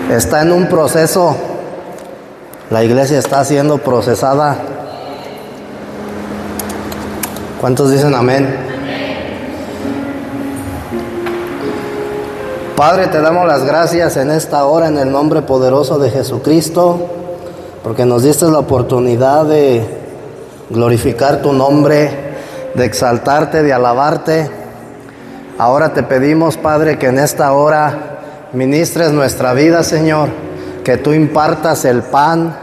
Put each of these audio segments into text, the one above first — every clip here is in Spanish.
está en un proceso. La iglesia está siendo procesada. ¿Cuántos dicen amén? Padre, te damos las gracias en esta hora en el nombre poderoso de Jesucristo, porque nos diste la oportunidad de glorificar tu nombre, de exaltarte, de alabarte. Ahora te pedimos, Padre, que en esta hora ministres nuestra vida, Señor, que tú impartas el pan,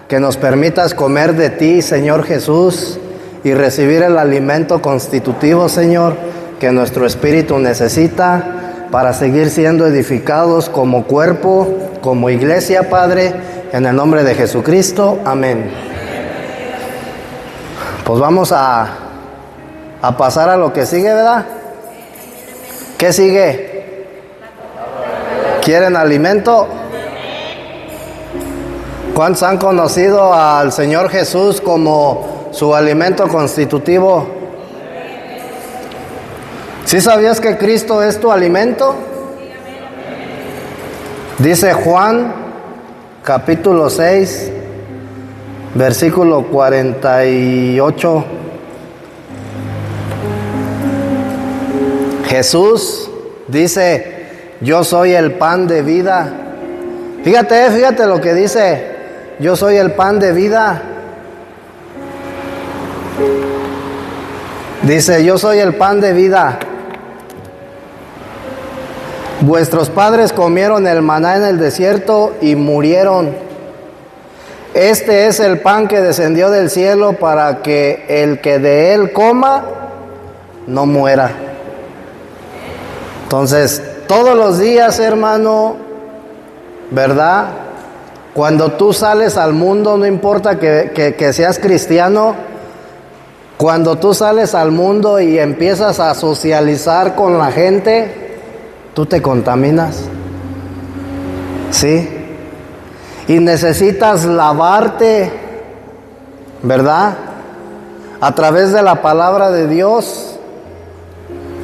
que nos permitas comer de ti, Señor Jesús, y recibir el alimento constitutivo, Señor, que nuestro espíritu necesita para seguir siendo edificados como cuerpo, como iglesia, Padre, en el nombre de Jesucristo. Amén. Pues vamos a pasar a lo que sigue, ¿verdad? ¿Qué sigue? ¿Quieren alimento? ¿Cuántos han conocido al Señor Jesús como su alimento constitutivo? ¿Sí sabías que Cristo es tu alimento? Dice Juan, capítulo 6, versículo 48. Jesús dice, yo soy el pan de vida. Fíjate lo que dice, yo soy el pan de vida. Dice, yo soy el pan de vida. Vuestros padres comieron el maná en el desierto y murieron. Este es el pan que descendió del cielo para que el que de él coma no muera. Entonces, todos los días, hermano, ¿verdad? Cuando tú sales al mundo, no importa que seas cristiano, cuando tú sales al mundo y empiezas a socializar con la gente, tú te contaminas, ¿sí? Y necesitas lavarte, ¿verdad? A través de la palabra de Dios,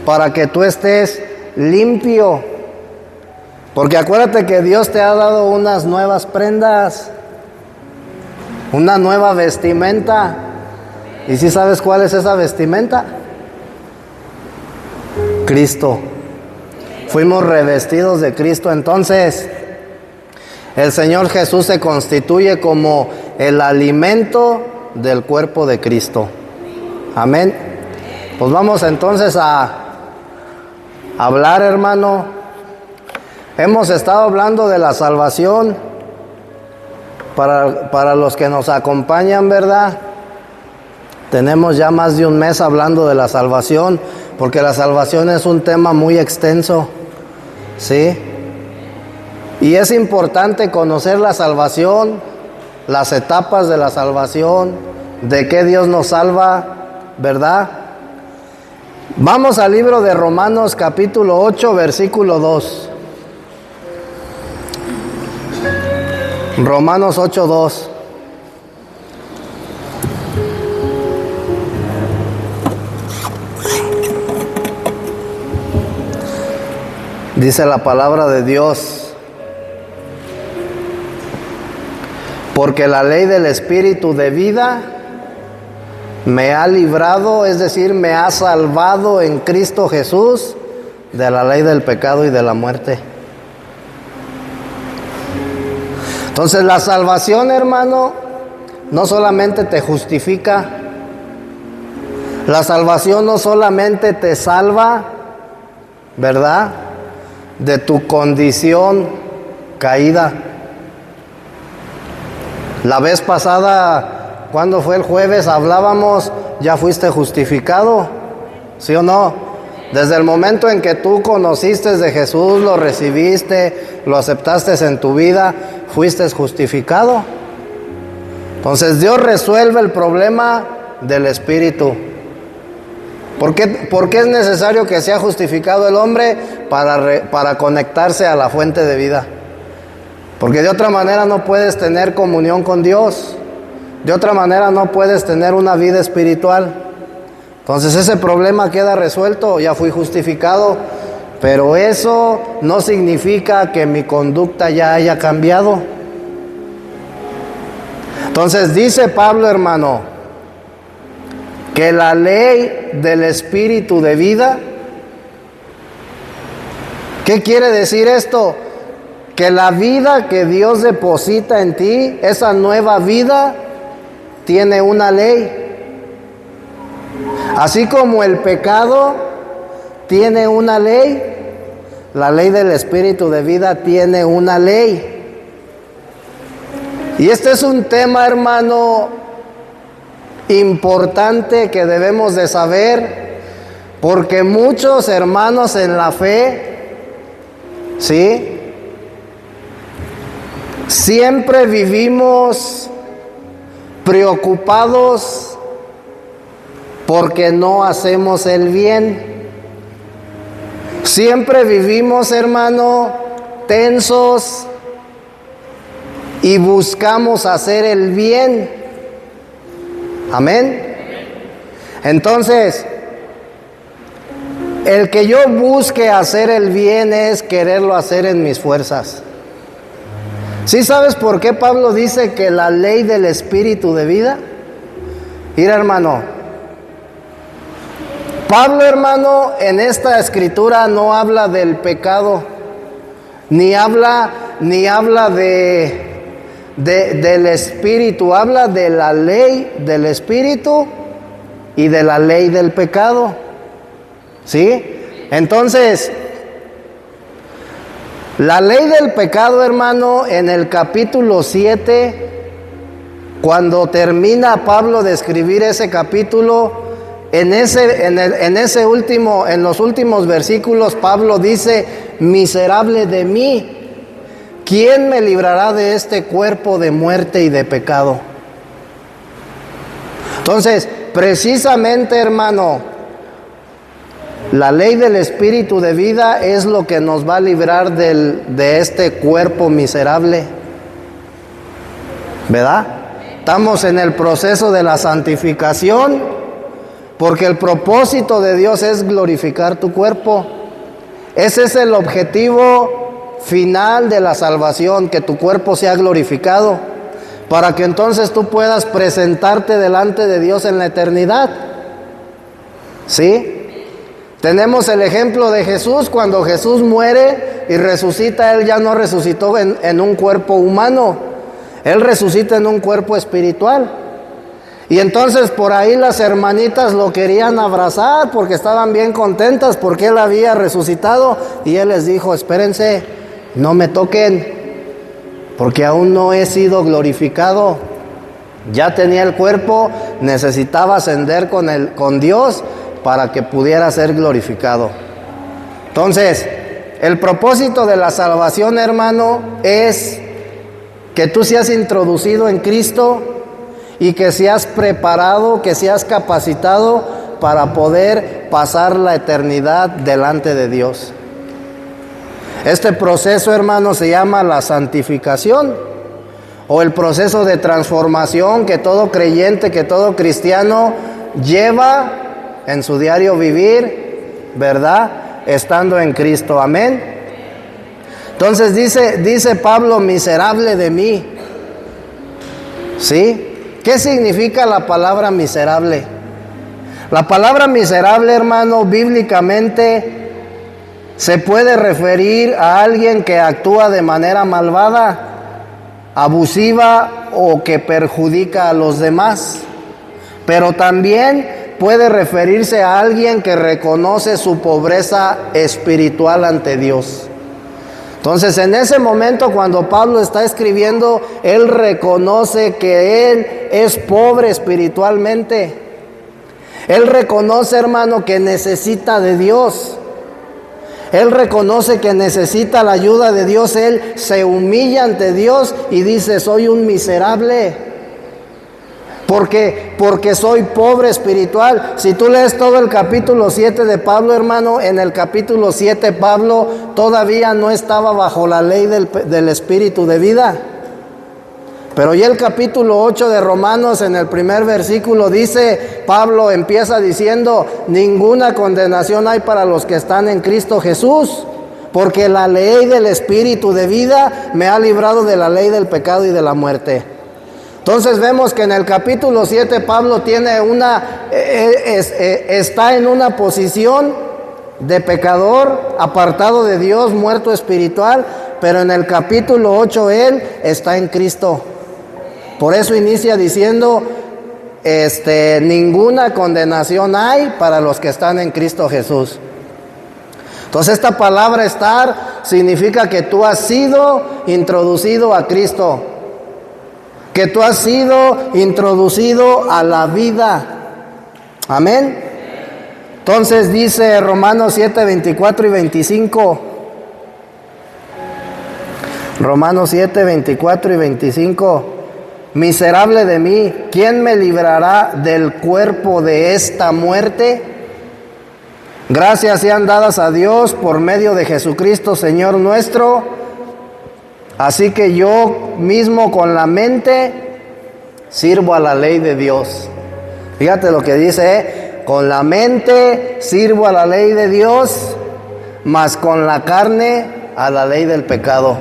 para que tú estés limpio. Porque acuérdate que Dios te ha dado unas nuevas prendas, una nueva vestimenta. ¿Y si sabes cuál es esa vestimenta? Cristo. Fuimos revestidos de Cristo. Entonces, el Señor Jesús se constituye como el alimento del cuerpo de Cristo. Amén. Pues vamos entonces a hablar, hermano. Hemos estado hablando de la salvación para los que nos acompañan, ¿verdad? Tenemos ya más de un mes hablando de la salvación, porque la salvación es un tema muy extenso, ¿sí? Y es importante conocer la salvación, las etapas de la salvación, de qué Dios nos salva, ¿verdad? Vamos al libro de Romanos capítulo 8, versículo 2. Romanos 8, 2. Dice la palabra de Dios: porque la ley del Espíritu de vida me ha librado, es decir, me ha salvado en Cristo Jesús de la ley del pecado y de la muerte. Entonces la salvación, hermano, no solamente te justifica, la salvación no solamente te salva, ¿verdad?, de tu condición caída. La vez pasada, cuando fue el jueves, hablábamos, ya fuiste justificado, ¿sí o no? Desde el momento en que tú conociste de Jesús, lo recibiste, lo aceptaste en tu vida, fuiste justificado. Entonces Dios resuelve el problema del espíritu. ¿Por qué es necesario que sea justificado el hombre? Para conectarse a la fuente de vida. Porque de otra manera no puedes tener comunión con Dios. De otra manera no puedes tener una vida espiritual. Entonces ese problema queda resuelto. Ya fui justificado. pero eso no significa que mi conducta ya haya cambiado. Entonces dice Pablo, hermano, que la ley del Espíritu de vida, ¿qué quiere decir esto? Que la vida que Dios deposita en ti, esa nueva vida, tiene una ley. Así como el pecado tiene una ley, la ley del Espíritu de vida tiene una ley. Y este es un tema, hermano, importante que debemos de saber, porque muchos hermanos en la fe, ¿sí?, siempre vivimos preocupados porque no hacemos el bien. Siempre vivimos, hermano, tensos y buscamos hacer el bien. Amén. Entonces, el que yo busque hacer el bien es quererlo hacer en mis fuerzas. ¿Sí sabes por qué Pablo dice que la ley del Espíritu de vida? Mira, hermano, Pablo, hermano, en esta escritura no habla del pecado, ni habla del Espíritu, habla de la ley del Espíritu y de la ley del pecado. ¿Sí? Entonces, la ley del pecado, hermano, en el capítulo 7, cuando termina Pablo de escribir ese capítulo, en los últimos versículos, Pablo dice: miserable de mí, ¿quién me librará de este cuerpo de muerte y de pecado? Entonces, precisamente, hermano, la ley del Espíritu de vida es lo que nos va a librar de este cuerpo miserable, ¿verdad? Estamos en el proceso de la santificación, porque el propósito de Dios es glorificar tu cuerpo. Ese es el objetivo final de la salvación, que tu cuerpo sea glorificado, para que entonces tú puedas presentarte delante de Dios en la eternidad. ¿Sí? Tenemos el ejemplo de Jesús. Cuando Jesús muere y resucita, Él ya no resucitó en un cuerpo humano, Él resucita en un cuerpo espiritual. Y entonces por ahí las hermanitas lo querían abrazar porque estaban bien contentas porque Él había resucitado, y Él les dijo: espérense, no me toquen, porque aún no he sido glorificado. Ya tenía el cuerpo, necesitaba ascender con Dios para que pudiera ser glorificado. Entonces, el propósito de la salvación, hermano, es que tú seas introducido en Cristo y que seas preparado, que seas capacitado para poder pasar la eternidad delante de Dios. Este proceso, hermano, se llama la santificación, o el proceso de transformación que todo creyente, que todo cristiano lleva en su diario vivir, ¿verdad?, estando en Cristo. Amén. Entonces dice Pablo: miserable de mí. ¿Sí? ¿Qué significa la palabra miserable? La palabra miserable, hermano, bíblicamente se puede referir a alguien que actúa de manera malvada, abusiva o que perjudica a los demás. Pero también puede referirse a alguien que reconoce su pobreza espiritual ante Dios. Entonces, en ese momento, cuando Pablo está escribiendo, él reconoce que él es pobre espiritualmente. Él reconoce, hermano, que necesita de Dios. Él reconoce que necesita la ayuda de Dios. Él se humilla ante Dios y dice: soy un miserable. Porque soy pobre espiritual. Si tú lees todo el capítulo 7 de Pablo, hermano, en el capítulo 7 Pablo todavía no estaba bajo la ley del Espíritu de vida. Pero ya el capítulo 8 de Romanos, en el primer versículo dice, Pablo empieza diciendo, ninguna condenación hay para los que están en Cristo Jesús, porque la ley del Espíritu de vida me ha librado de la ley del pecado y de la muerte. Entonces vemos que en el capítulo 7 Pablo tiene está en una posición de pecador, apartado de Dios, muerto espiritual, pero en el capítulo 8 él está en Cristo. Por eso inicia diciendo, ninguna condenación hay para los que están en Cristo Jesús. Entonces esta palabra estar significa que tú has sido introducido a Cristo, que tú has sido introducido a la vida. Amén. Entonces dice Romanos 7, 24 y 25. Romanos 7, 24 y 25. Miserable de mí, ¿quién me librará del cuerpo de esta muerte? Gracias sean dadas a Dios por medio de Jesucristo, Señor nuestro. Así que yo mismo con la mente sirvo a la ley de Dios. Fíjate lo que dice, con la mente sirvo a la ley de Dios, mas con la carne a la ley del pecado.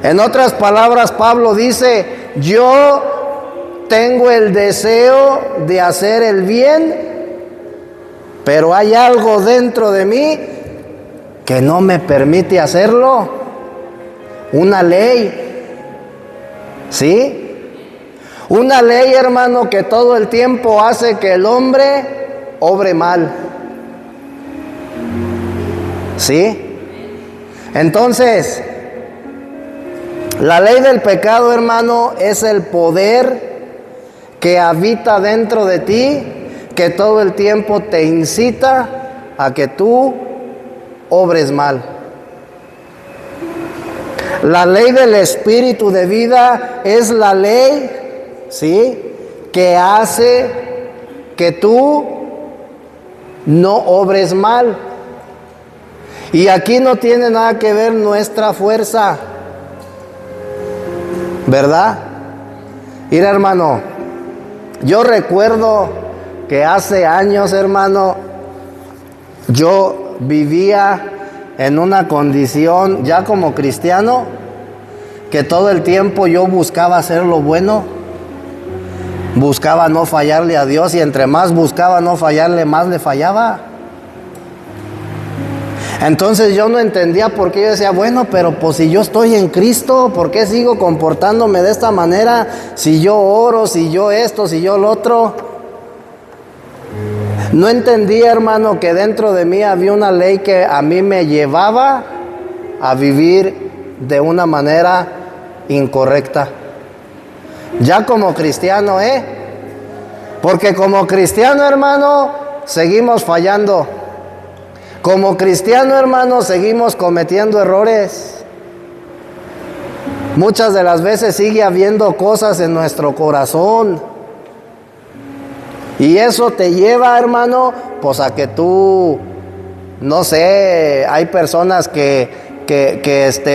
En otras palabras, Pablo dice, yo tengo el deseo de hacer el bien, pero hay algo dentro de mí que no me permite hacerlo. Una ley, ¿sí? Una ley, hermano, que todo el tiempo hace que el hombre obre mal, ¿sí? Entonces, la ley del pecado, hermano, es el poder que habita dentro de ti, que todo el tiempo te incita a que tú obres mal. La ley del Espíritu de vida es la ley, ¿sí?, que hace que tú no obres mal. Y aquí no tiene nada que ver nuestra fuerza, ¿verdad? Mira, hermano, yo recuerdo que hace años, hermano, yo vivía en una condición ya como cristiano, que todo el tiempo yo buscaba hacer lo bueno, buscaba no fallarle a Dios, y entre más buscaba no fallarle, más le fallaba. Entonces yo no entendía por qué. Yo decía, bueno, pero pues si yo estoy en Cristo, ¿por qué sigo comportándome de esta manera? Si yo oro, si yo esto, si yo lo otro. No entendía, hermano, que dentro de mí había una ley que a mí me llevaba a vivir de una manera incorrecta. Ya como cristiano, porque como cristiano, hermano, seguimos fallando. Como cristiano, hermano, seguimos cometiendo errores. Muchas de las veces sigue habiendo cosas en nuestro corazón. Y eso te lleva, hermano, pues a que tú, no sé, hay personas que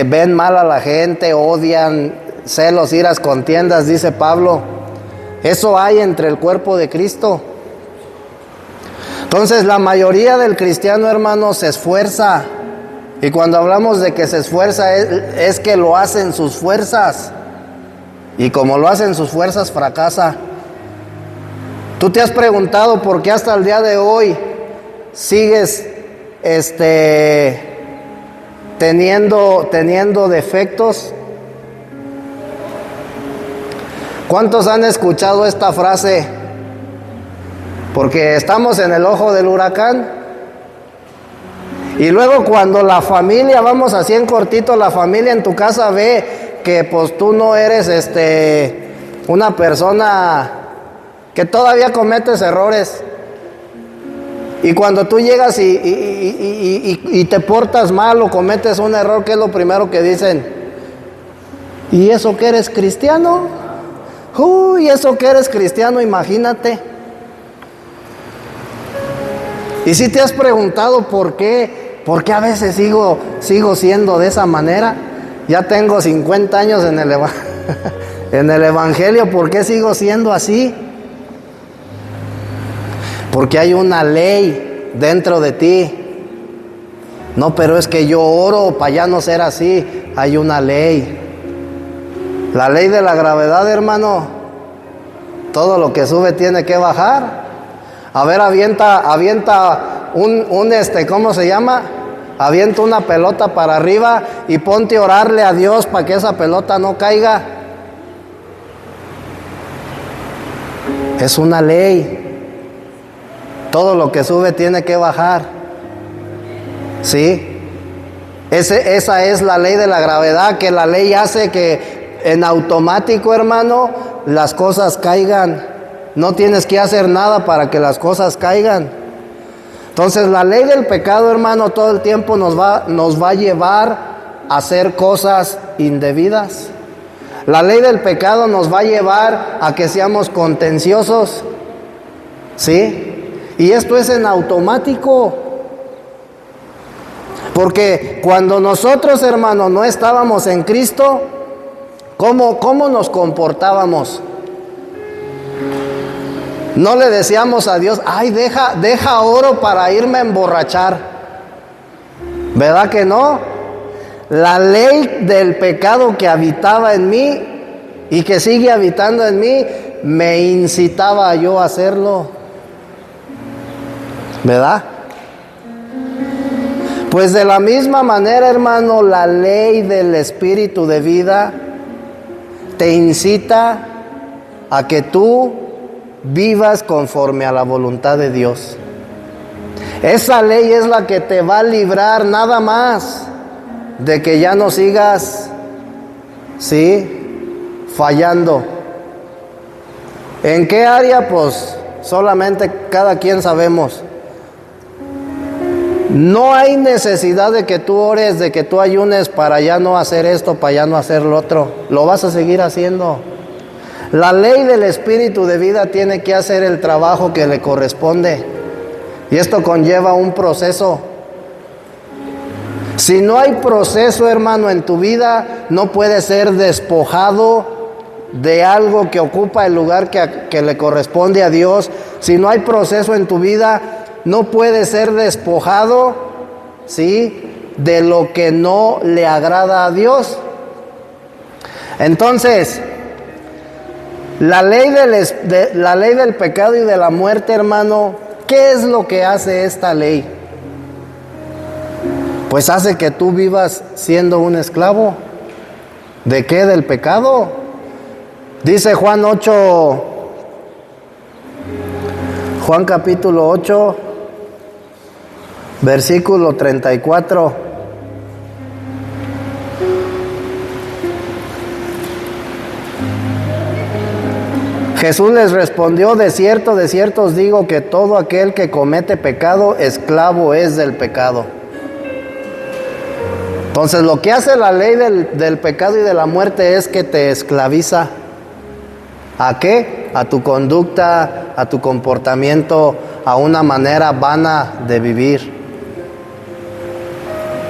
ven mal a la gente, odian, celos, iras, contiendas, dice Pablo. Eso hay entre el cuerpo de Cristo. Entonces la mayoría del cristiano, hermano, se esfuerza. Y cuando hablamos de que se esfuerza es que lo hace en sus fuerzas. Y como lo hace en sus fuerzas, fracasa. ¿Tú te has preguntado por qué hasta el día de hoy sigues teniendo defectos? ¿Cuántos han escuchado esta frase? Porque estamos en el ojo del huracán. Y luego cuando la familia, vamos así en cortito, la familia en tu casa ve que pues tú no eres una persona que todavía cometes errores. Y cuando tú llegas y te portas mal o cometes un error, ¿qué es lo primero que dicen? ¿Y eso que eres cristiano? Uy, eso que eres cristiano, imagínate. Y si te has preguntado por qué a veces sigo siendo de esa manera. Ya tengo 50 años en el En el Evangelio, ¿por qué sigo siendo así? Porque hay una ley dentro de ti. No, pero es que yo oro para ya no ser así. Hay una ley. La ley de la gravedad, hermano. Todo lo que sube tiene que bajar. A ver, avienta ¿cómo se llama? Avienta una pelota para arriba y ponte a orarle a Dios para que esa pelota no caiga. Es una ley. Todo lo que sube tiene que bajar. ¿Sí? Esa es la ley de la gravedad, que la ley hace que en automático, hermano, las cosas caigan. No tienes que hacer nada para que las cosas caigan. Entonces la ley del pecado, hermano, todo el tiempo nos va a llevar a hacer cosas indebidas. La ley del pecado nos va a llevar a que seamos contenciosos. ¿Sí? Y esto es en automático. Porque cuando nosotros, hermano, no estábamos en Cristo, ¿cómo nos comportábamos? No le decíamos a Dios, ay, deja oro para irme a emborrachar. ¿Verdad que no? La ley del pecado que habitaba en mí y que sigue habitando en mí, me incitaba yo a hacerlo. ¿Verdad? Pues de la misma manera, hermano, la ley del espíritu de vida te incita a que tú vivas conforme a la voluntad de Dios. Esa ley es la que te va a librar nada más de que ya no sigas, ¿sí?, fallando. ¿En qué área? Pues solamente cada quien sabemos. No hay necesidad de que tú ores, de que tú ayunes para ya no hacer esto, para ya no hacer lo otro. Lo vas a seguir haciendo. La ley del espíritu de vida tiene que hacer el trabajo que le corresponde. Y esto conlleva un proceso. Si no hay proceso, hermano, en tu vida, no puedes ser despojado de algo que ocupa el lugar que le corresponde a Dios. Si no hay proceso en tu vida, no puede ser despojado, ¿sí?, de lo que no le agrada a Dios. Entonces, la ley del pecado y de la muerte, hermano, ¿qué es lo que hace esta ley? Pues hace que tú vivas siendo un esclavo. ¿De qué? Del pecado. Dice Juan capítulo 8, versículo 34. Jesús les respondió: de cierto os digo que todo aquel que comete pecado, esclavo es del pecado. Entonces lo que hace la ley del pecado y de la muerte es que te esclaviza. ¿A qué? A tu conducta, a tu comportamiento, a una manera vana de vivir.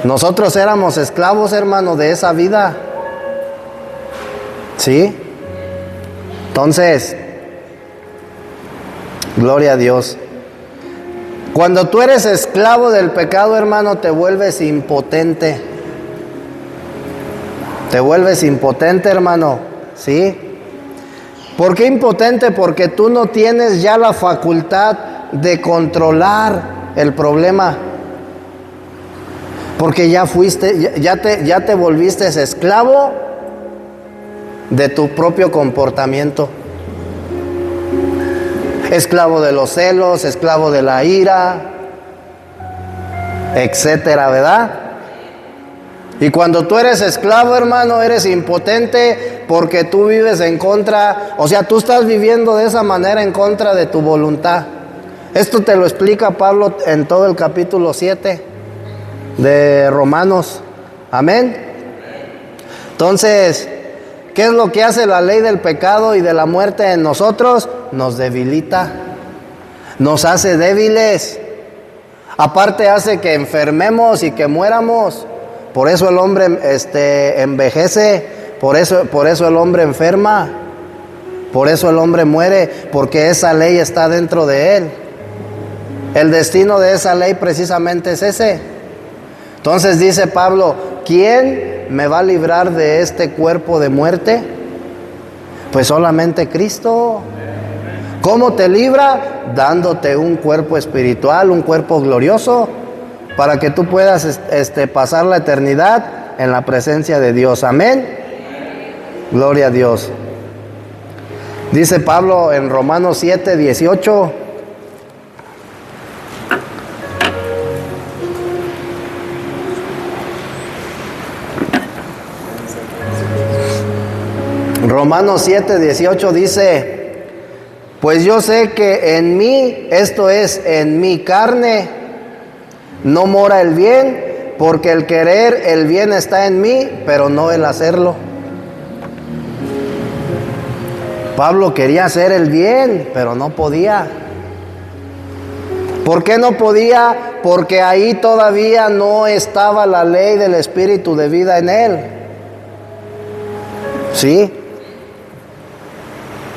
Nosotros éramos esclavos, hermano, de esa vida. ¿Sí? Entonces, gloria a Dios. Cuando tú eres esclavo del pecado, hermano, te vuelves impotente. Te vuelves impotente, hermano. ¿Sí? ¿Por qué impotente? Porque tú no tienes ya la facultad de controlar el problema. Porque ya te volviste esclavo de tu propio comportamiento. Esclavo de los celos, esclavo de la ira, etcétera, ¿verdad? Y cuando tú eres esclavo, hermano, eres impotente porque tú vives en contra, o sea, tú estás viviendo de esa manera en contra de tu voluntad. Esto te lo explica Pablo en todo el capítulo 7 de Romanos. Amén. Entonces, ¿qué es lo que hace la ley del pecado y de la muerte en nosotros? Nos debilita, nos hace débiles. Aparte hace que enfermemos y que muéramos. Por eso el hombre envejece, Por eso el hombre enferma, por eso el hombre muere, porque esa ley está dentro de él. El destino de esa ley precisamente es ese. Entonces dice Pablo, ¿quién me va a librar de este cuerpo de muerte? Pues solamente Cristo. ¿Cómo te libra? Dándote un cuerpo espiritual, un cuerpo glorioso, para que tú puedas pasar la eternidad en la presencia de Dios. Amén. Gloria a Dios. Dice Pablo en Romanos 7, 18. Romanos 7, 18 dice, pues yo sé que en mí, esto es, en mi carne, no mora el bien, porque el querer el bien está en mí, pero no el hacerlo. Pablo quería hacer el bien, pero no podía. ¿Por qué no podía? Porque ahí todavía no estaba la ley del Espíritu de vida en él. ¿Sí?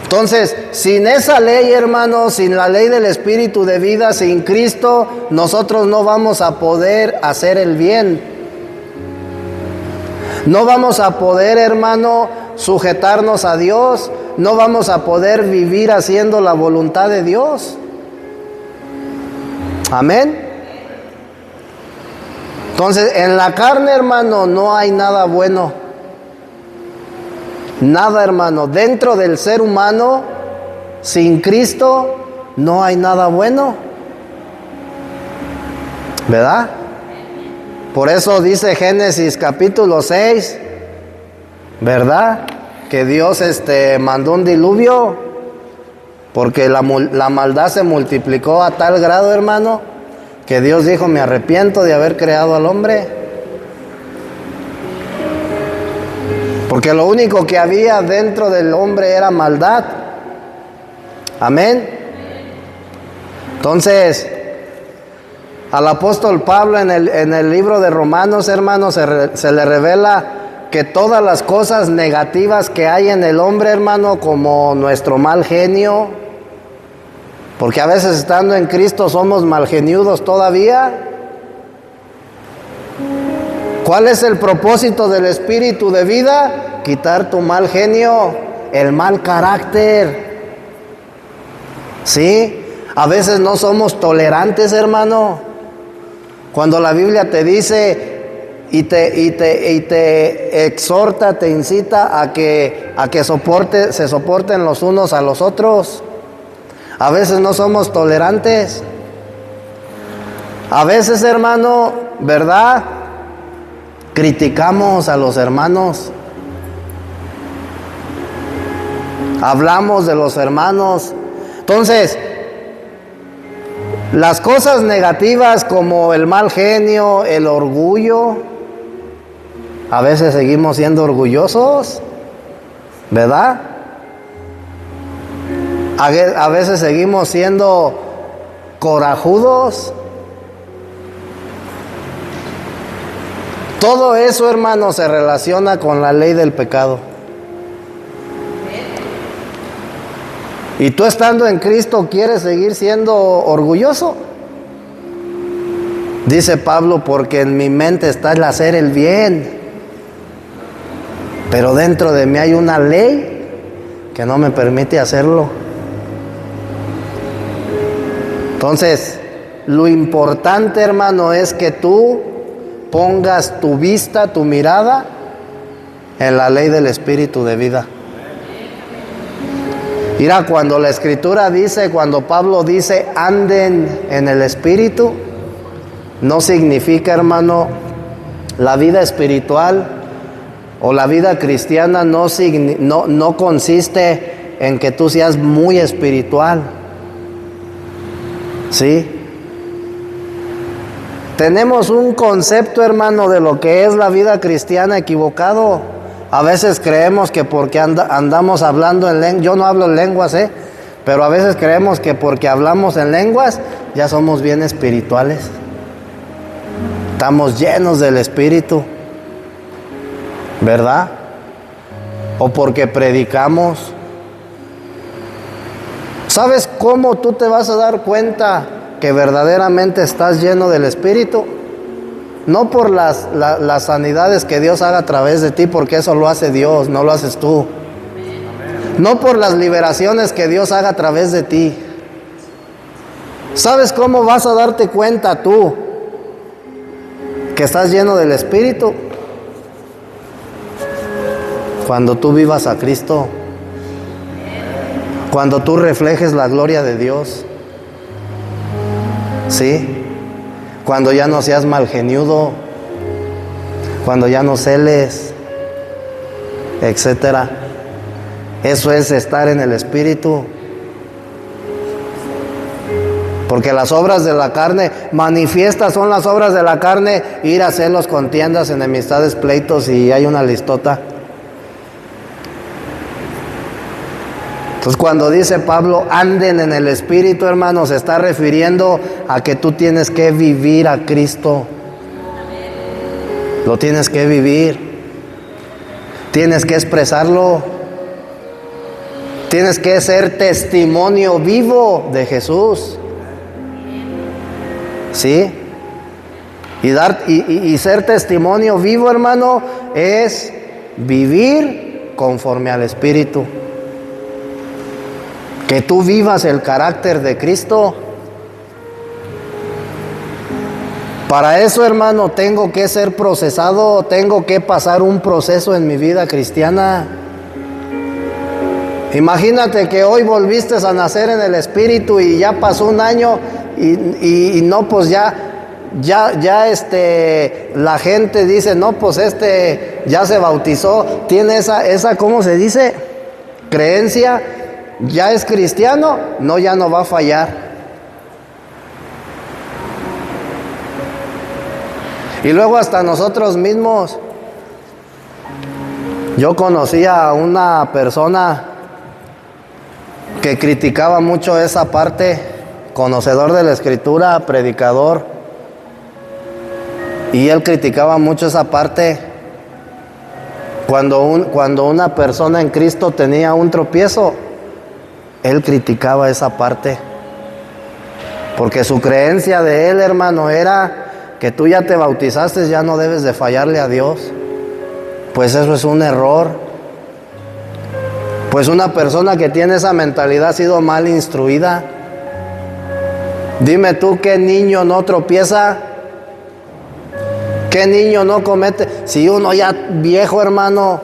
Entonces, sin esa ley, hermanos, sin la ley del Espíritu de vida, sin Cristo, nosotros no vamos a poder hacer el bien. No vamos a poder, hermano, sujetarnos a Dios. No vamos a poder vivir haciendo la voluntad de Dios. Amén. Entonces, en la carne, hermano, no hay nada bueno. Nada, hermano. Dentro del ser humano, sin Cristo, no hay nada bueno. ¿Verdad? Por eso dice Génesis capítulo 6, ¿verdad? Que Dios mandó un diluvio, porque la maldad se multiplicó a tal grado, hermano, que Dios dijo, me arrepiento de haber creado al hombre. Porque lo único que había dentro del hombre era maldad. Amén. Entonces, al apóstol Pablo en el libro de Romanos, hermanos, se le revela que todas las cosas negativas que hay en el hombre, hermano, como nuestro mal genio, porque a veces estando en Cristo somos malgeniudos todavía. ¿Cuál es el propósito del Espíritu de vida? Quitar tu mal genio, el mal carácter. ¿Sí? A veces no somos tolerantes, hermano. Cuando la Biblia te dice y te exhorta, te incita a que se soporten los unos a los otros. A veces no somos tolerantes. A veces, hermano, ¿verdad? Criticamos a los hermanos. Hablamos de los hermanos. Entonces, las cosas negativas como el mal genio, el orgullo, a veces seguimos siendo orgullosos, ¿verdad? A veces seguimos siendo corajudos. Todo eso, hermano, se relaciona con la ley del pecado. Y tú estando en Cristo, ¿quieres seguir siendo orgulloso? Dice Pablo, porque en mi mente está el hacer el bien, pero dentro de mí hay una ley que no me permite hacerlo. Entonces, lo importante, hermano, es que tú pongas tu vista, tu mirada en la ley del Espíritu de vida. Mira, cuando la Escritura dice, cuando Pablo dice, anden en el Espíritu, no significa, hermano, la vida espiritual o la vida cristiana no consiste en que tú seas muy espiritual. ¿Sí? Tenemos un concepto, hermano, de lo que es la vida cristiana equivocado. A veces creemos que porque andamos hablando en lenguas, yo no hablo en lenguas, pero a veces creemos que porque hablamos en lenguas ya somos bien espirituales. Estamos llenos del Espíritu, ¿verdad? o porque predicamos. ¿Sabes cómo tú te vas a dar cuenta que verdaderamente estás lleno del Espíritu? No por las sanidades que Dios haga a través de ti, porque eso lo hace Dios, no lo haces tú. No por las liberaciones que Dios haga a través de ti. ¿Sabes cómo vas a darte cuenta tú que estás lleno del Espíritu? Cuando tú vivas a Cristo, cuando tú reflejes la gloria de Dios, ¿sí? Cuando ya no seas malgeniudo, cuando ya no celes, etcétera. Eso es estar en el Espíritu. Porque las obras de la carne, manifiestas son las obras de la carne: ira, celos, contiendas, enemistades, pleitos, y hay una listota. Entonces, cuando dice Pablo, anden en el Espíritu, hermanos, se está refiriendo a que tú tienes que vivir a Cristo. Lo tienes que vivir. Tienes que expresarlo. Tienes que ser testimonio vivo de Jesús. ¿Sí? Y ser testimonio vivo, hermano, es vivir conforme al Espíritu. Que tú vivas el carácter de Cristo. Para eso, hermano, tengo que ser procesado, tengo que pasar un proceso en mi vida cristiana. Imagínate que hoy volviste a nacer en el Espíritu y ya pasó un año y no, pues ya la gente dice, no, pues ya se bautizó, tiene esa, ¿cómo se dice? Creencia, ya es cristiano, no, ya no va a fallar. Y luego hasta nosotros mismos. Yo conocí a una persona que criticaba mucho esa parte, conocedor de la Escritura, predicador, y él criticaba mucho esa parte. Cuando una persona en Cristo tenía un tropiezo, él criticaba esa parte, porque su creencia de él, hermano, era que tú ya te bautizaste, ya no debes de fallarle a Dios. Pues eso es un error. Pues una persona que tiene esa mentalidad ha sido mal instruida. Dime tú, ¿qué niño no tropieza? ¿Qué niño no comete? Si uno ya viejo, hermano,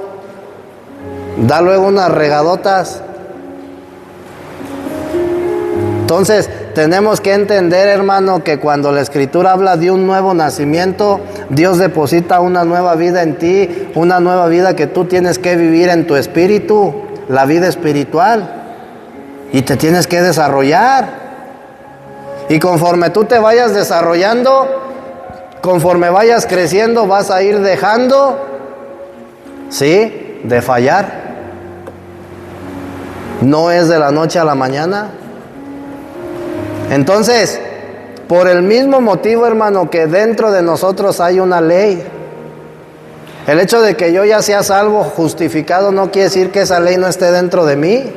da luego unas regadotas. Entonces, tenemos que entender, hermano, que cuando la Escritura habla de un nuevo nacimiento, Dios deposita una nueva vida en ti, una nueva vida que tú tienes que vivir en tu espíritu, la vida espiritual, y te tienes que desarrollar. Y conforme tú te vayas desarrollando, conforme vayas creciendo, vas a ir dejando, ¿sí?, de fallar. No es de la noche a la mañana. Entonces, por el mismo motivo, hermano, que dentro de nosotros hay una ley. El hecho de que yo ya sea salvo, justificado, no quiere decir que esa ley no esté dentro de mí.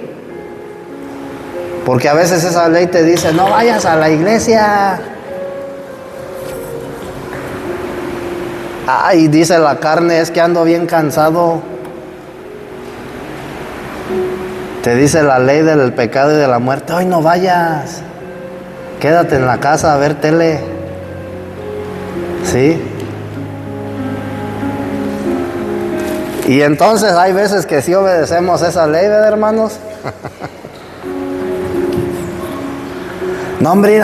Porque a veces esa ley te dice, no vayas a la iglesia. Y dice la carne, es que ando bien cansado. Te dice la ley del pecado y de la muerte, hoy no vayas. Quédate en la casa a ver tele. ¿Sí? Y entonces hay veces que sí obedecemos esa ley, ¿verdad, hermanos? No, hombre,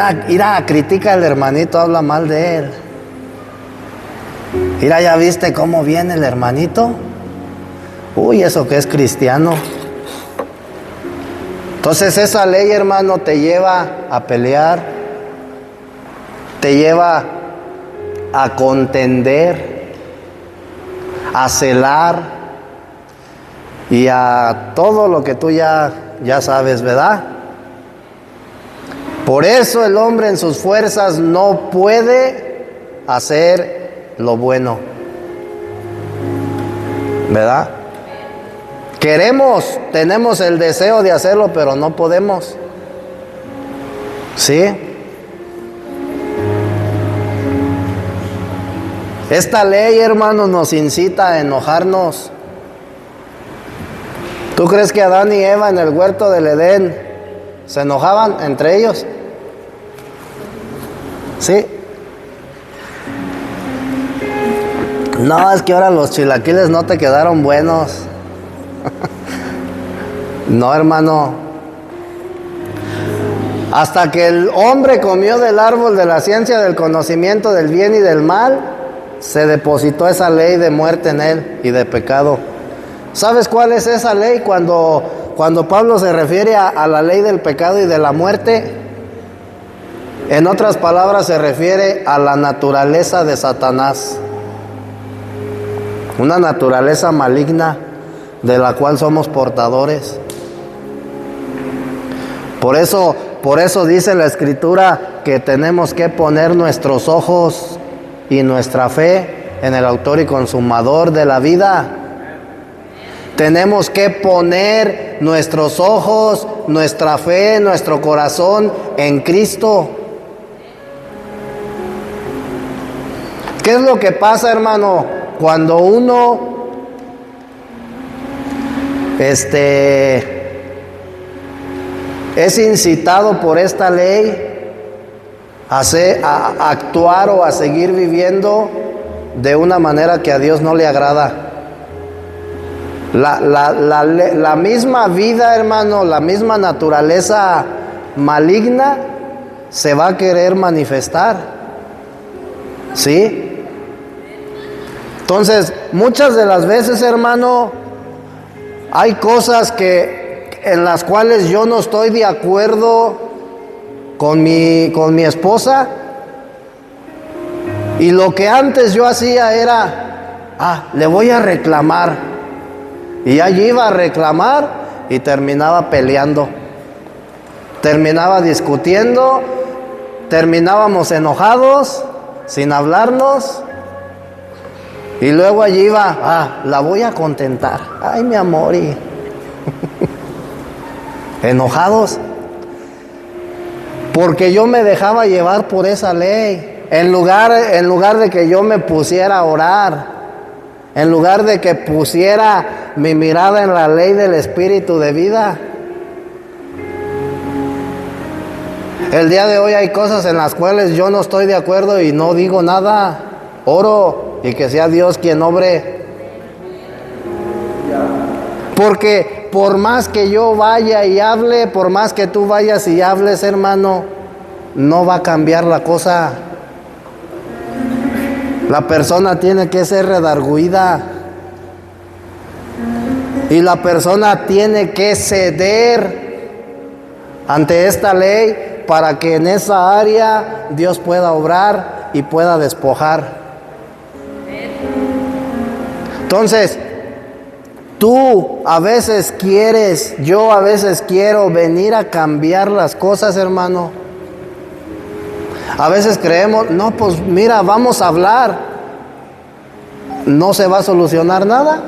critica al hermanito, habla mal de él. Mira, ¿ya viste cómo viene el hermanito? Uy, eso que es cristiano. Entonces esa ley, hermano, te lleva a pelear, te lleva a contender, a celar y a todo lo que tú ya sabes, ¿verdad? Por eso el hombre en sus fuerzas no puede hacer lo bueno, ¿verdad? Queremos, tenemos el deseo de hacerlo, pero no podemos. ¿Sí? Esta ley, hermanos, nos incita a enojarnos. ¿Tú crees que Adán y Eva en el huerto del Edén se enojaban entre ellos? ¿Sí? No, es que ahora los chilaquiles no te quedaron buenos. No, hermano. Hasta que el hombre comió del árbol de la ciencia del conocimiento del bien y del mal, se depositó esa ley de muerte en él y de pecado. ¿Sabes cuál es esa ley? Cuando Pablo se refiere a la ley del pecado y de la muerte, en otras palabras se refiere a la naturaleza de Satanás. Una naturaleza maligna de la cual somos portadores. Por eso dice la Escritura que tenemos que poner nuestros ojos y nuestra fe en el autor y consumador de la vida. Tenemos que poner nuestros ojos, nuestra fe, nuestro corazón en Cristo. ¿Qué es lo que pasa, hermano? Cuando uno es incitado por esta ley a actuar o a seguir viviendo de una manera que a Dios no le agrada. La misma vida, hermano, la misma naturaleza maligna se va a querer manifestar. ¿Sí? Entonces, muchas de las veces, hermano, hay cosas en las cuales yo no estoy de acuerdo con mi esposa, y lo que antes yo hacía era, le voy a reclamar, y allí iba a reclamar y terminaba peleando, terminaba discutiendo, terminábamos enojados, sin hablarnos, y luego allí iba, la voy a contentar, ay mi amor, y enojados, porque yo me dejaba llevar por esa ley, en lugar de que yo me pusiera a orar, en lugar de que pusiera mi mirada en la ley del Espíritu de vida. El día de hoy hay cosas en las cuales yo no estoy de acuerdo y no digo nada, oro y que sea Dios quien obre. Porque por más que yo vaya y hable, por más que tú vayas y hables, hermano, no va a cambiar la cosa. La persona tiene que ser redarguida. Y la persona tiene que ceder ante esta ley para que en esa área Dios pueda obrar y pueda despojar. Entonces, tú a veces quieres, yo a veces quiero venir a cambiar las cosas, hermano. A veces creemos, no, pues mira, vamos a hablar. No se va a solucionar nada.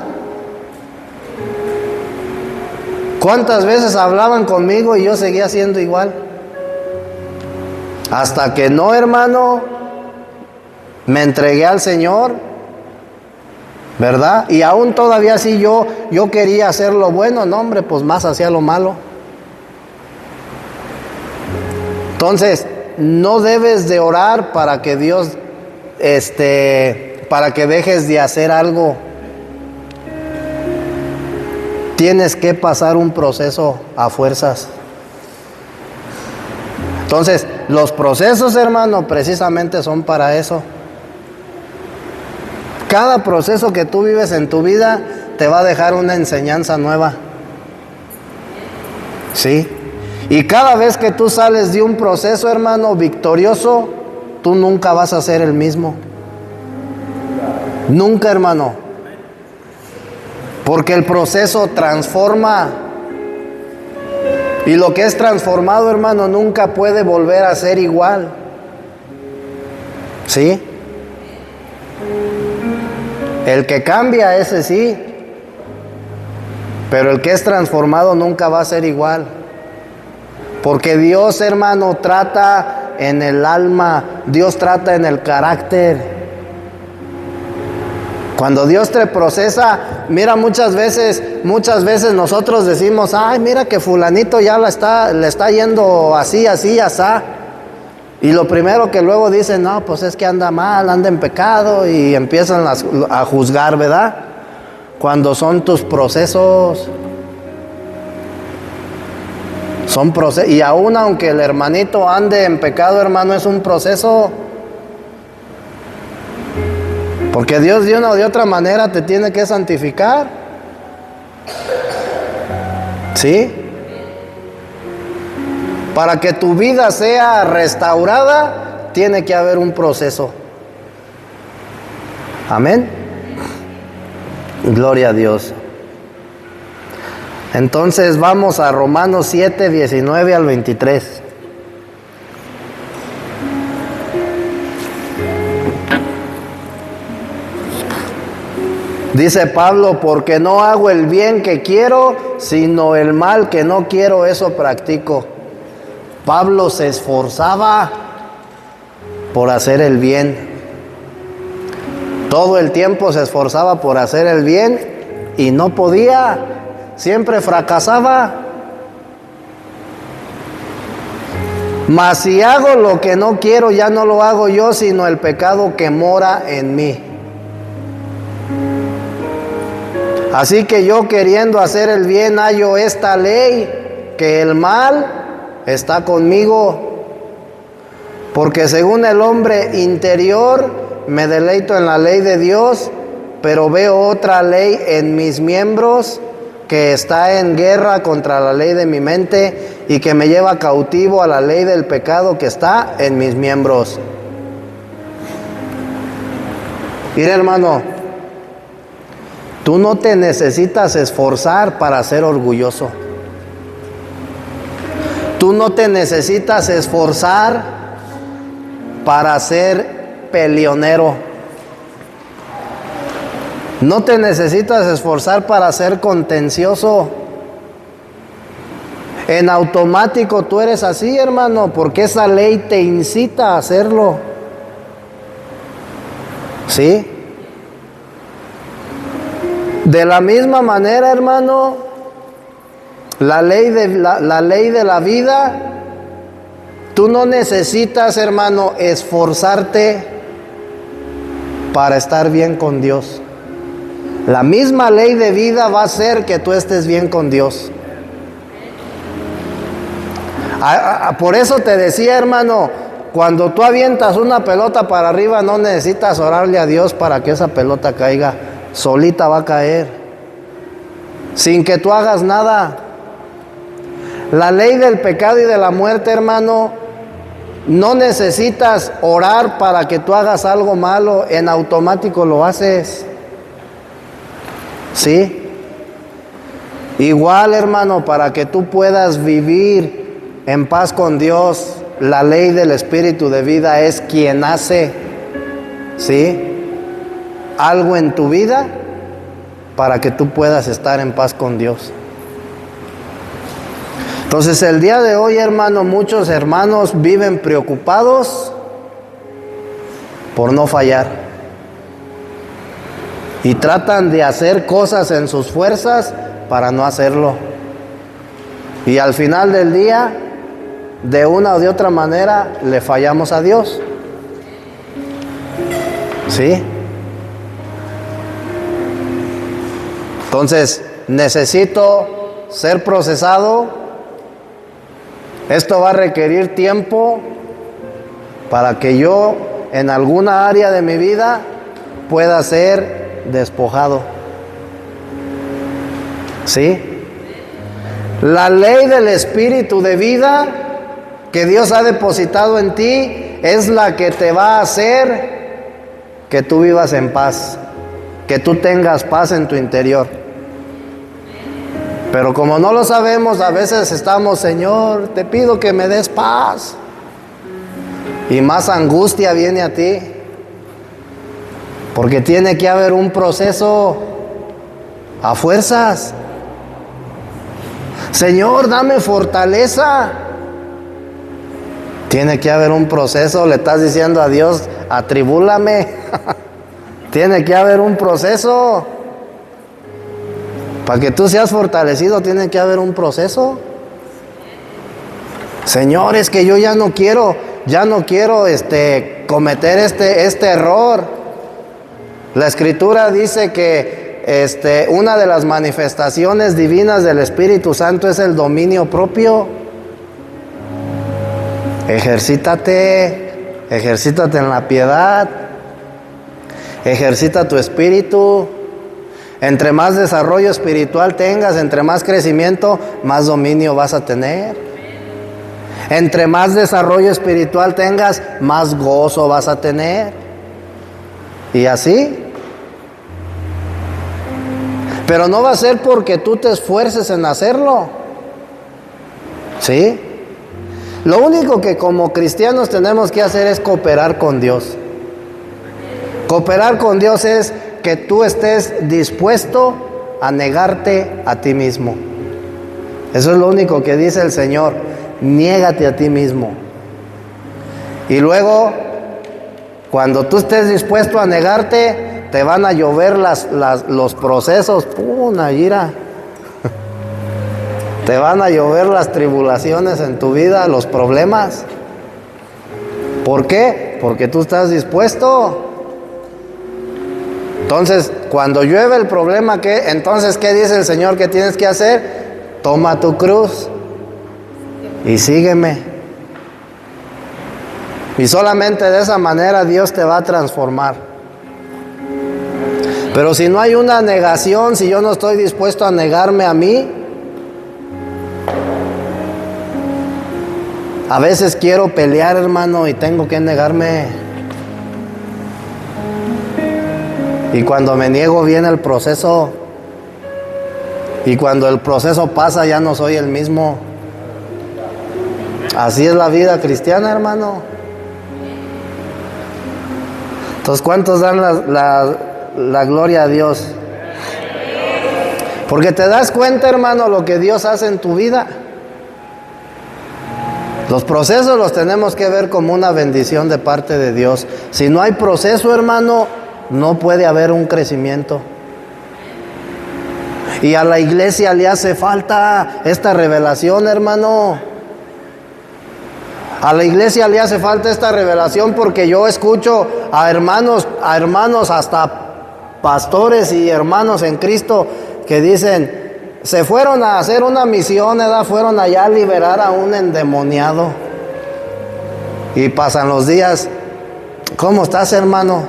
¿Cuántas veces hablaban conmigo y yo seguía siendo igual? Hasta que no, hermano, me entregué al Señor, ¿verdad? Y aún todavía sí yo quería hacer lo bueno, no hombre, pues más hacía lo malo. Entonces, no debes de orar para que Dios, para que dejes de hacer algo. Tienes que pasar un proceso a fuerzas. Entonces, los procesos, hermano, precisamente son para eso. Cada proceso que tú vives en tu vida te va a dejar una enseñanza nueva. ¿Sí? Y cada vez que tú sales de un proceso, hermano, victorioso, tú nunca vas a ser el mismo. Nunca, hermano. Porque el proceso transforma. Y lo que es transformado, hermano, nunca puede volver a ser igual. ¿Sí? El que cambia, ese sí. Pero el que es transformado nunca va a ser igual. Porque Dios, hermano, trata en el alma, Dios trata en el carácter. Cuando Dios te procesa, mira, muchas veces nosotros decimos, ay, mira que fulanito ya le está yendo así, asá. Y lo primero que luego dicen, no, pues es que anda mal, anda en pecado, y empiezan a juzgar, ¿verdad? Cuando son tus procesos. Son procesos. Y aún aunque el hermanito ande en pecado, hermano, es un proceso. Porque Dios de una o de otra manera te tiene que santificar. ¿Sí? Para que tu vida sea restaurada, tiene que haber un proceso. Amén. Gloria a Dios. Entonces vamos a Romanos 7, 19 al 23. Dice Pablo, porque no hago el bien que quiero, sino el mal que no quiero, eso practico. Pablo se esforzaba por hacer el bien. Todo el tiempo se esforzaba por hacer el bien y no podía, siempre fracasaba. Mas si hago lo que no quiero, ya no lo hago yo, sino el pecado que mora en mí. Así que yo, queriendo hacer el bien, hallo esta ley, que el mal está conmigo. Porque según el hombre interior me deleito en la ley de Dios, pero veo otra ley en mis miembros que está en guerra contra la ley de mi mente y que me lleva cautivo a la ley del pecado que está en mis miembros. Mira, hermano, tú no te necesitas esforzar para ser orgulloso. Tú no te necesitas esforzar para ser peleonero. No te necesitas esforzar para ser contencioso. En automático tú eres así, hermano, porque esa ley te incita a hacerlo. ¿Sí? De la misma manera, hermano, la ley de la vida, tú no necesitas, hermano, esforzarte para estar bien con Dios. La misma ley de vida va a hacer que tú estés bien con Dios. Por eso te decía, hermano, cuando tú avientas una pelota para arriba, no necesitas orarle a Dios para que esa pelota caiga. Solita va a caer, sin que tú hagas nada. La ley del pecado y de la muerte, hermano, no necesitas orar para que tú hagas algo malo, en automático lo haces. ¿Sí? Igual, hermano, para que tú puedas vivir en paz con Dios, la ley del Espíritu de vida es quien hace, ¿sí?, algo en tu vida para que tú puedas estar en paz con Dios. Entonces, el día de hoy, hermano, muchos hermanos viven preocupados por no fallar y tratan de hacer cosas en sus fuerzas para no hacerlo, y al final del día, de una o de otra manera, le fallamos a Dios. ¿Sí? Entonces, necesito ser procesado. Esto va a requerir tiempo para que yo en alguna área de mi vida pueda ser despojado. ¿Sí? La ley del Espíritu de vida que Dios ha depositado en ti es la que te va a hacer que tú vivas en paz, que tú tengas paz en tu interior. Pero como no lo sabemos, a veces estamos, Señor, te pido que me des paz. Y más angustia viene a ti. Porque tiene que haber un proceso a fuerzas. Señor, dame fortaleza. Tiene que haber un proceso. Le estás diciendo a Dios, atribúlame. Tiene que haber un proceso. Para que tú seas fortalecido, tiene que haber un proceso. Señor, es que yo ya no quiero cometer este error. La Escritura dice que una de las manifestaciones divinas del Espíritu Santo es el dominio propio. Ejercítate en la piedad, ejercita tu espíritu. Entre más desarrollo espiritual tengas, entre más crecimiento, más dominio vas a tener. Entre más desarrollo espiritual tengas, más gozo vas a tener. Y así. Pero no va a ser porque tú te esfuerces en hacerlo. ¿Sí? Lo único que como cristianos tenemos que hacer es cooperar con Dios. Cooperar con Dios es que tú estés dispuesto a negarte a ti mismo. Eso es lo único que dice el Señor. Niégate a ti mismo. Y luego, cuando tú estés dispuesto a negarte, te van a llover los procesos. ¡Pum! Ira. Te van a llover las tribulaciones en tu vida, los problemas. ¿Por qué? Porque tú estás dispuesto. Entonces, cuando llueve el problema, entonces, ¿qué dice el Señor que tienes que hacer? Toma tu cruz y sígueme. Y solamente de esa manera Dios te va a transformar. Pero si no hay una negación, si yo no estoy dispuesto a negarme a mí, a veces quiero pelear, hermano, y tengo que negarme. Y cuando me niego viene el proceso. Y cuando el proceso pasa ya no soy el mismo. Así es la vida cristiana, hermano. Entonces, ¿cuántos dan la gloria a Dios? Porque te das cuenta, hermano, lo que Dios hace en tu vida. Los procesos los tenemos que ver como una bendición de parte de Dios. Si no hay proceso, hermano, no puede haber un crecimiento. Y a la iglesia le hace falta esta revelación, hermano. A la iglesia le hace falta esta revelación porque yo escucho a hermanos, hasta pastores y hermanos en Cristo que dicen, se fueron a hacer una misión, fueron allá a liberar a un endemoniado. Y pasan los días, ¿cómo estás, hermano?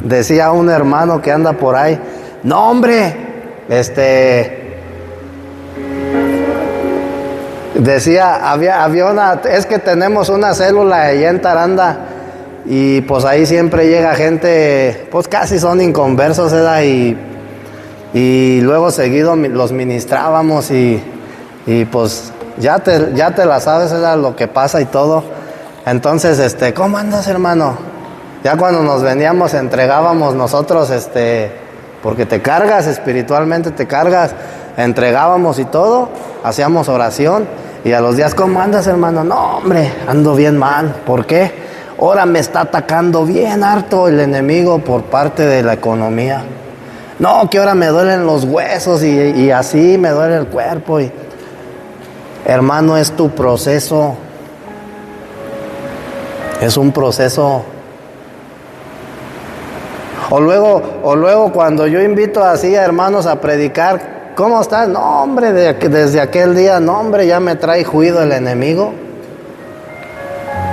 Decía un hermano que anda por ahí, no, hombre, decía, había es que tenemos una célula allá en Taranda y pues ahí siempre llega gente, pues casi son inconversos, ¿verdad? Y luego seguido los ministrábamos y pues ya te la sabes, ¿verdad? Lo que pasa y todo. Entonces, ¿cómo andas, hermano? Ya cuando nos veníamos entregábamos nosotros, porque te cargas espiritualmente, entregábamos y todo, hacíamos oración. Y a los días, ¿cómo andas, hermano? No, hombre, ando bien mal. ¿Por qué? Ahora me está atacando bien harto el enemigo por parte de la economía. No, que ahora me duelen los huesos y así me duele el cuerpo. Hermano, es tu proceso. Es un proceso. O luego cuando yo invito así a hermanos a predicar, ¿cómo estás? No, hombre, desde aquel día, no, hombre, ya me trae juido el enemigo.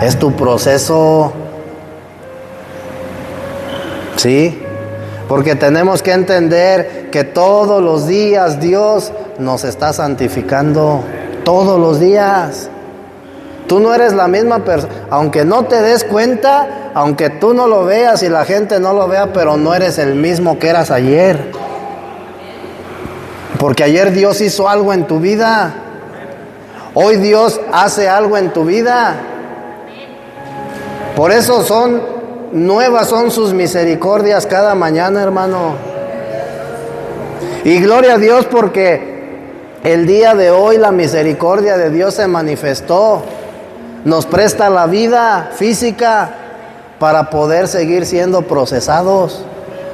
Es tu proceso. ¿Sí? Porque tenemos que entender que todos los días Dios nos está santificando. Todos los días. Tú no eres la misma persona. Aunque no te des cuenta, aunque tú no lo veas y la gente no lo vea, pero no eres el mismo que eras ayer. Porque ayer Dios hizo algo en tu vida. Hoy Dios hace algo en tu vida. Por eso nuevas son sus misericordias cada mañana, hermano. Y gloria a Dios porque El día de hoy la misericordia de Dios se manifestó. Nos presta la vida física para poder seguir siendo procesados.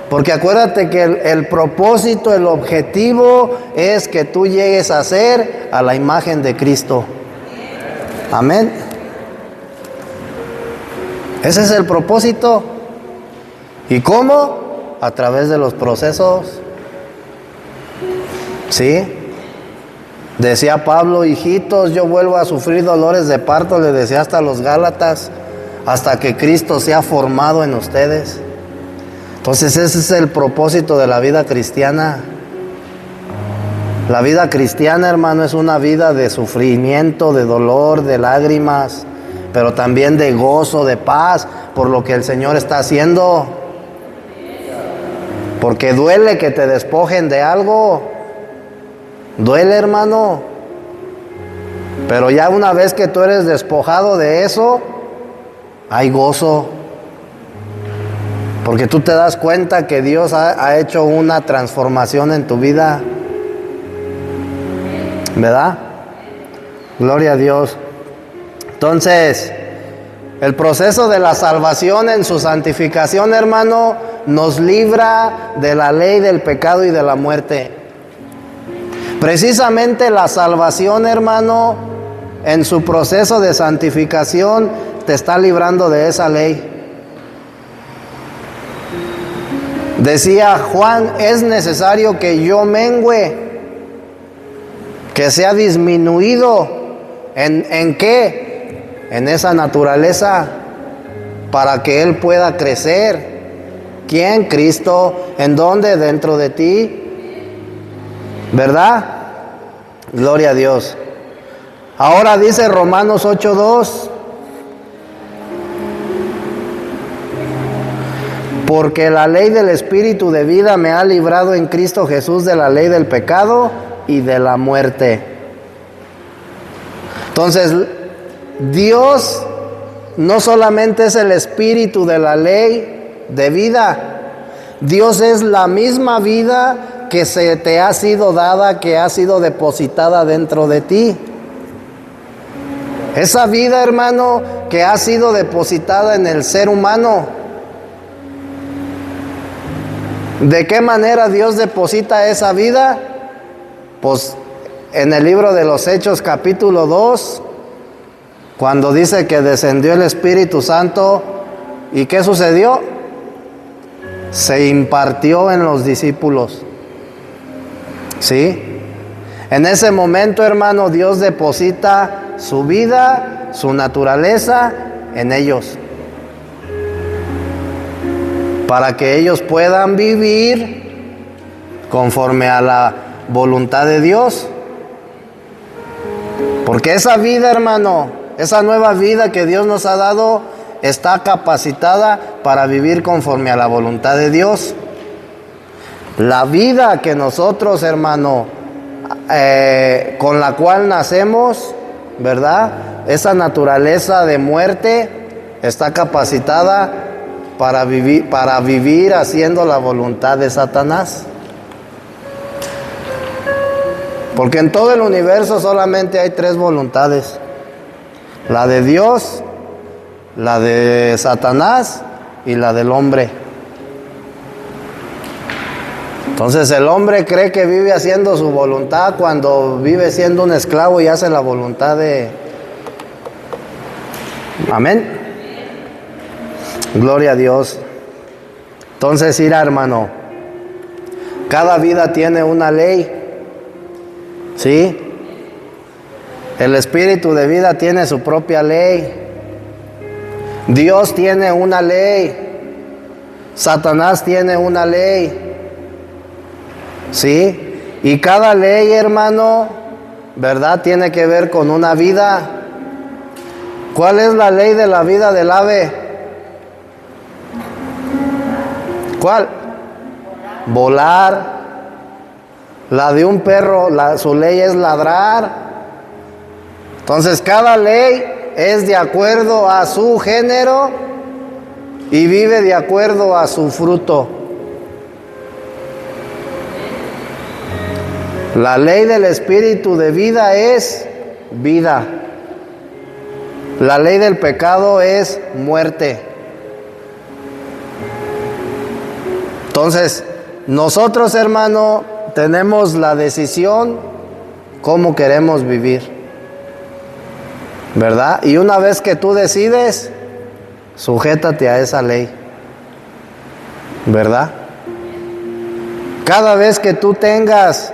Porque acuérdate que el propósito, el objetivo es que tú llegues a ser a la imagen de Cristo. Amén. Ese es el propósito. ¿Y cómo? A través de los procesos. ¿Sí? Decía Pablo, hijitos, yo vuelvo a sufrir dolores de parto, le decía hasta los Gálatas, hasta que Cristo sea formado en ustedes. Entonces ese es el propósito de la vida cristiana. La vida cristiana, hermano, es una vida de sufrimiento, de dolor, de lágrimas, pero también de gozo, de paz, por lo que el Señor está haciendo. Porque duele que te despojen de algo. Duele, hermano. Pero ya una vez que tú eres despojado de eso, hay gozo. Porque tú te das cuenta que Dios ha hecho una transformación en tu vida. ¿Verdad? Gloria a Dios. Entonces, el proceso de la salvación en su santificación, hermano, nos libra de la ley del pecado y de la muerte. Precisamente la salvación, hermano, en su proceso de santificación, te está librando de esa ley. Decía Juan, es necesario que yo mengüe, que sea disminuido. ¿En qué? En esa naturaleza, para que Él pueda crecer. ¿Quién? Cristo. ¿En dónde? Dentro de ti. ¿Verdad? Gloria a Dios. Ahora dice Romanos 8:2. Porque la ley del Espíritu de vida me ha librado en Cristo Jesús de la ley del pecado y de la muerte. Entonces, Dios no solamente es el Espíritu de la ley de vida, Dios es la misma vida que se te ha sido dada, que ha sido depositada dentro de ti. Esa vida, hermano, que ha sido depositada en el ser humano. ¿De qué manera Dios deposita esa vida? Pues en el libro de los Hechos capítulo 2, cuando dice que descendió el Espíritu Santo, ¿y qué sucedió? Se impartió en los discípulos. ¿Sí? En ese momento, hermano, Dios deposita su vida, su naturaleza en ellos, para que ellos puedan vivir conforme a la voluntad de Dios. Porque esa vida, hermano, esa nueva vida que Dios nos ha dado, está capacitada para vivir conforme a la voluntad de Dios. La vida que nosotros, hermano, con la cual nacemos, ¿verdad? Esa naturaleza de muerte está capacitada para vivir haciendo la voluntad de Satanás. Porque en todo el universo solamente hay 3 voluntades: la de Dios, la de Satanás y la del hombre. Entonces el hombre cree que vive haciendo su voluntad cuando vive siendo un esclavo y hace la voluntad de... Amén. Gloria a Dios. Entonces, mira, hermano, cada vida tiene una ley. ¿Sí? El Espíritu de vida tiene su propia ley. Dios tiene una ley. Satanás tiene una ley. ¿Sí? Y cada ley, hermano, ¿verdad? Tiene que ver con una vida. ¿Cuál es la ley de la vida del ave? ¿Cuál? Volar. La de un perro, su ley es ladrar. Entonces cada ley es de acuerdo a su género y vive de acuerdo a su fruto. La ley del Espíritu de vida es vida. La ley del pecado es muerte. Entonces, nosotros, hermano, tenemos la decisión cómo queremos vivir, ¿verdad? Y una vez que tú decides, sujétate a esa ley, ¿verdad? Cada vez que tú tengas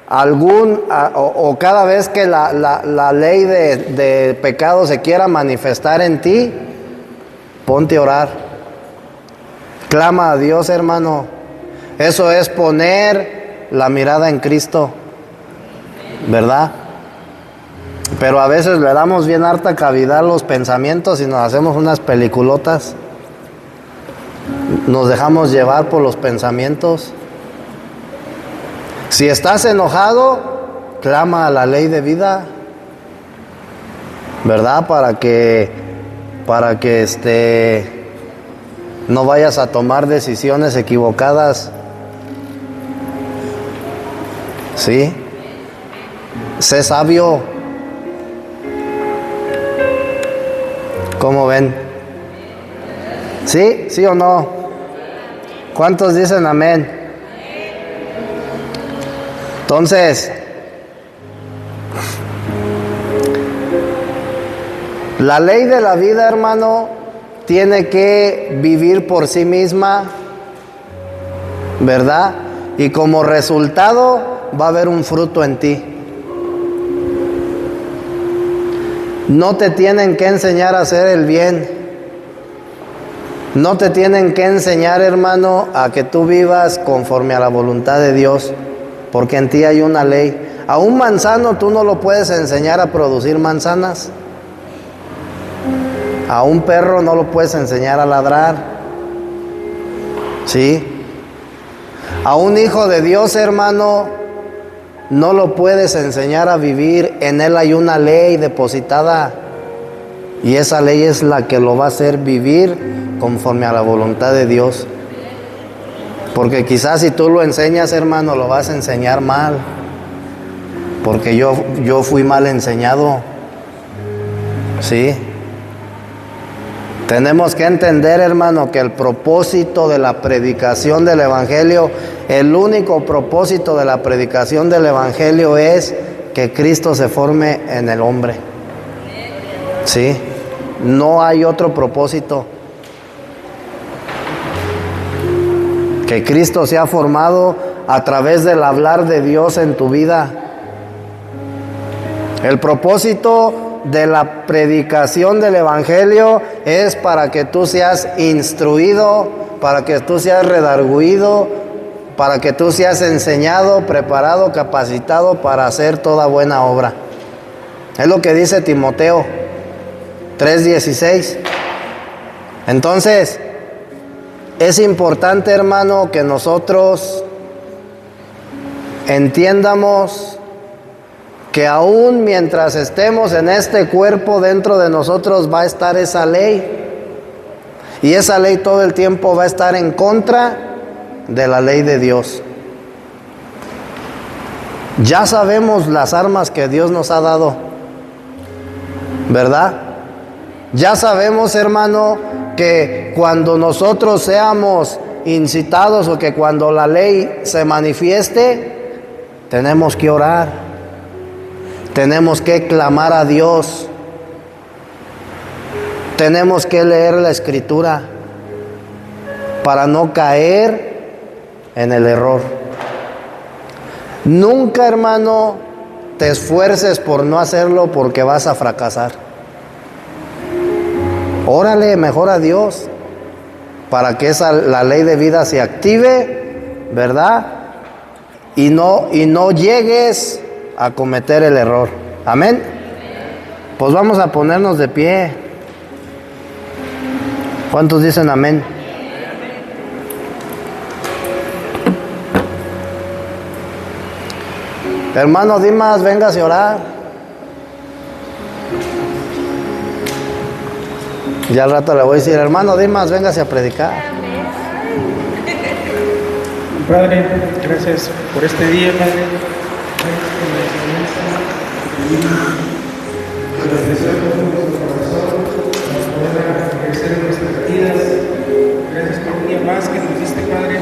o cada vez que la ley de pecado se quiera manifestar en ti, ponte a orar. Clama a Dios, hermano. Eso es poner la mirada en Cristo, ¿verdad? Pero a veces le damos bien harta cavidad a los pensamientos y nos hacemos unas peliculotas. Nos dejamos llevar por los pensamientos. Si estás enojado, clama a la ley de vida, ¿verdad? Para que no vayas a tomar decisiones equivocadas. ¿Sí? Sé sabio. ¿Cómo ven? ¿Sí? ¿Sí o no? ¿Cuántos dicen amén? Entonces, la ley de la vida, hermano, tiene que vivir por sí misma, ¿verdad? Y como resultado va a haber un fruto en ti. No te tienen que enseñar a hacer el bien. No te tienen que enseñar, hermano, a que tú vivas conforme a la voluntad de Dios, porque en ti hay una ley. A un manzano tú no lo puedes enseñar a producir manzanas. A un perro no lo puedes enseñar a ladrar. ¿Sí? A un hijo de Dios, hermano, no lo puedes enseñar a vivir. En él hay una ley depositada. Y esa ley es la que lo va a hacer vivir conforme a la voluntad de Dios. Porque quizás si tú lo enseñas, hermano, lo vas a enseñar mal. Porque yo fui mal enseñado. ¿Sí? Tenemos que entender, hermano, que el propósito de la predicación del Evangelio, el único propósito de la predicación del Evangelio es que Cristo se forme en el hombre. ¿Sí? No hay otro propósito. Que Cristo sea formado a través del hablar de Dios en tu vida. El propósito de la predicación del Evangelio es para que tú seas instruido, para que tú seas redarguido, para que tú seas enseñado, preparado, capacitado para hacer toda buena obra. Es lo que dice Timoteo 3:16. Entonces, es importante, hermano, que nosotros entiendamos que aún mientras estemos en este cuerpo, dentro de nosotros va a estar esa ley. Y esa ley todo el tiempo va a estar en contra de la ley de Dios. Ya sabemos las armas que Dios nos ha dado, ¿verdad? Ya sabemos, hermano, que cuando nosotros seamos incitados o que cuando la ley se manifieste, tenemos que orar, tenemos que clamar a Dios, tenemos que leer la Escritura para no caer en el error. Nunca, hermano, te esfuerces por no hacerlo porque vas a fracasar. Órale mejor a Dios para que la ley de vida se active, ¿verdad? Y no llegues a cometer el error. Amén. Pues vamos a ponernos de pie. ¿Cuántos dicen amén? Hermano Dimas, véngase a orar. Ya al rato le voy a decir, hermano Dimas, véngase a predicar. Padre, gracias por este día, Padre. Gracias por un día más que nos diste, Padre.